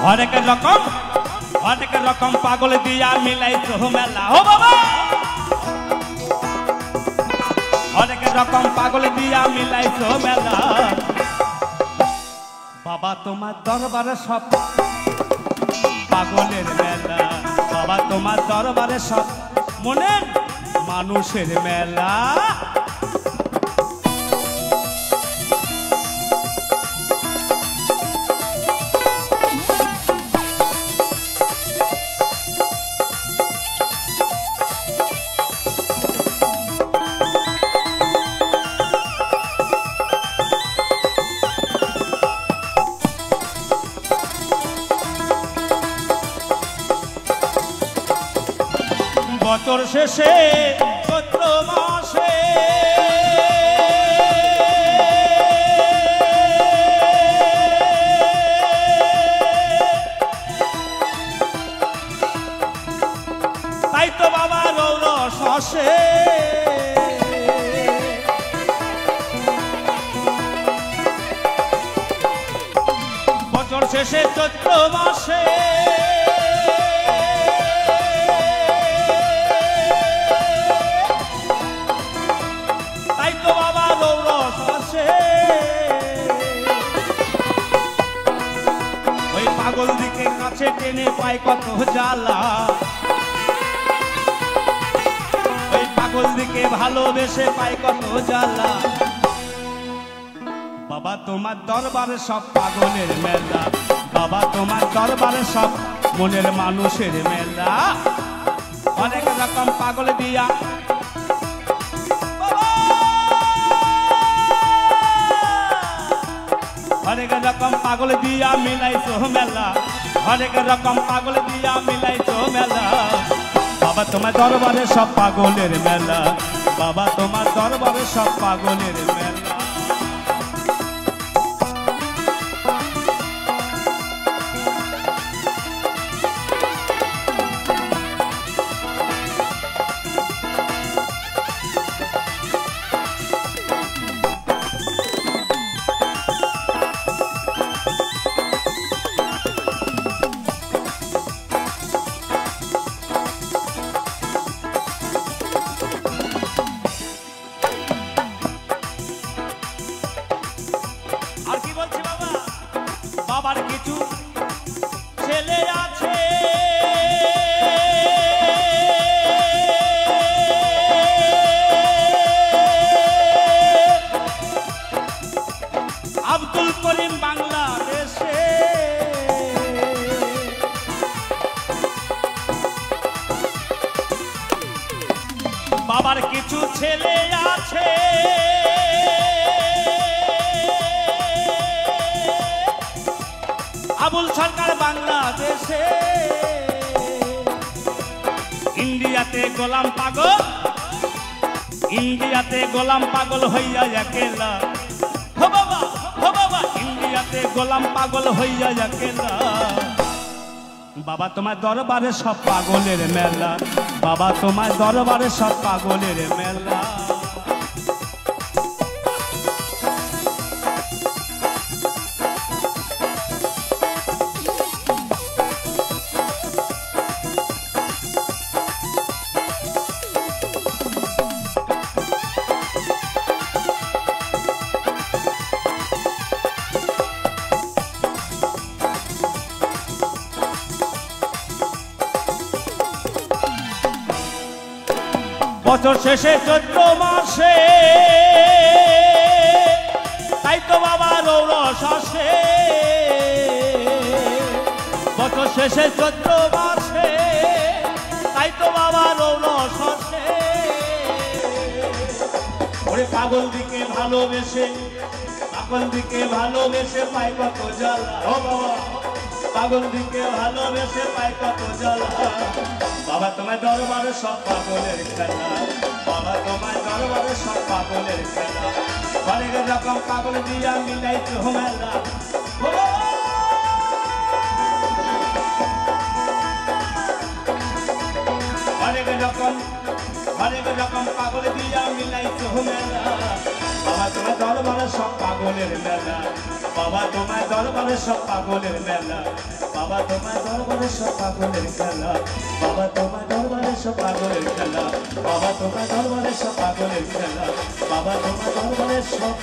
হরেক রকম পাগল দিয়া মিলাইছো মেলা ও বাবা হরেক রকম পাগল দিয়া মিলাইছো মেলা বাবা তোমার দরবারে সব পাগলের মেলা বাবা তোমার দরবারে সব মনের মানুষের মেলা বছর শেষে চৈত্র মাসে তাই তো বাবা রৌরস আসে বছর শেষে চৈত্র মাসে পাগল দিকে কাছে টেনে পায় কত জ্বালা ওই পাগল দিকে ভালোবেসে পায় কত জ্বালা বাবা তোমার দরবারে সব পাগলের মেলা বাবা তোমার দরবারে সব মনের মানুষের মেলা অনেক রকম পাগল দিয়া হরেক রকম পাগল দিয়া মিলাইছো মেলা হরেক রকম পাগল দিয়া মিলাইছো মেলা বাবা তোমার দরবারে সব পাগলের মেলা বাবা তোমার দরবারে সব পাগলের মেলা বাবার কিছু ছেলে আছে আব্দুল করিম বাংলাদেশে বাবার কিছু ছেলে আছে আবুল সরকার বাংলাদেশে ইন্ডিয়াতে গোলাম পাগল হইয়া একেলা হো বাবা ইন্ডিয়াতে গোলাম পাগল হইয়া একেলা বাবা তোমার দরবারে সব পাগলের মেলা বাবা তোমার দরবারে সব পাগলের মেলা বছর শেষে চৈত্র মাসে তাই তো বাবা রৌরস আসে বছর শেষে চৈত্র মাসে তাই তো বাবা রৌরস আসে ওরে পাগল দিকে ভালোবেসে পাই কত জ্বালা ও বাবা পাগল দিকে ভালোবেসে পাই কত জ্বালা বাবা তোমার দরবারে সব পাগলের খেলা বাবা তোমার দরবারে সব পাগলের খেলা হরেক রকম পাগল দিয়া মিলাইছো মেলা হরেক রকম পাগল দিয়া মিলাইছো মেলা বাবা তোমার দরবারে সব পাগলের মেলা বাবা তোমার দরবারে দরবারে সব পাগলের মেলা, বাবা তোমার দরবারে সব পাগলের খেলা, বাবা তোমার দরবারে সব পাগলের খেলা, বাবা তোমার দরবারে সব পাগলের খেলা, বাবা তোমার দরবারে সব